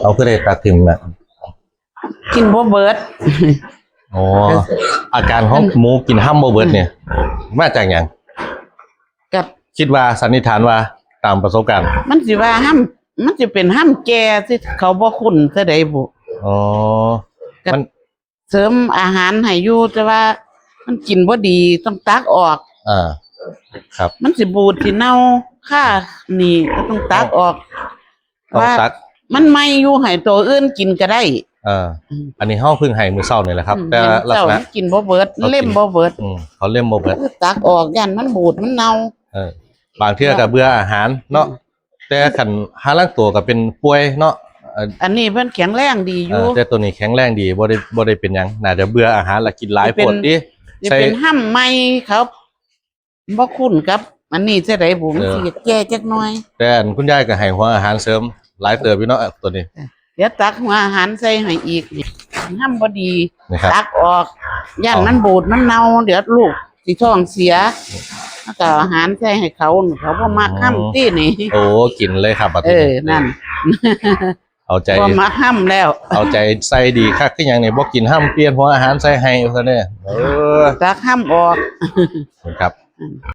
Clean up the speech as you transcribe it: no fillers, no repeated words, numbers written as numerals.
เอาก็ได้ตัดถิ่มนะกินบ่เบิดอ๋ออาการของหมูกินห้ำบ่เบิดเนี่ยมาจากอย่างกับคิดว่าสันนิษฐานว่าตามประสบการณ์มันสิว่าห้ำมันจะเป็นห้ำแก่ที่เขาบ่คุ้นซะใดบุอ๋อมันเสริมอาหารให้อยู่แต่ว่ามันกินบ่ดีต้องตักออกครับมันสิบูดสิเน่าค่านี่ก็ต้องตักออกว่ามันไม่อยู่ให้ตัวอื่นกินก็ได้อันนี้ห้องพึ่งไห้มือเศร้านี่แหละครับแต่ลักษณะกินบ่เบิดเล่มบ่เบิดเขาเล่มบ่เบิดตักออกยันมันบูดมันเน่าบางเทื่อก็เบื่ออาหารเนาะแต่ขันหาล่างตัวก็เป็นป่วยเนาะอันนี้เพิ่นแข็งแรงดีอยู่แต่ตัวนี้แข็งแรงดีบ่ได้เป็นหยังน่าจะเบื่ออาหารแล้วกินหลายโพดดิใส่เป็นห้ำใหม่ครับบ่คุ้นครับอันนี้จะได้บุ๋มสิแก่จักหน่อยแต่คุณยายก็ให้หัวอาหารเสริมหลายเติบอยู่เนาะตัวนี้เดี๋ยวตักหัวอาหารใส่ให้อีกห้ำบ่ดีตักออกย่านมันบูดมันเน่าเดี๋ยวลูกสิท้องเสียแล้วก็อาหารใส่ให้เขาบ่มักห้ำตี้นี่โอ้กินเลยครับนั่นเอาใจบ่มักห้ำแล้วเอาใจใส่ดีคักคือหยังนี่บ่กินห้ำเปลี่ยนหัวอาหารใส่ให้ซะเด้ตักห้ำออกครับ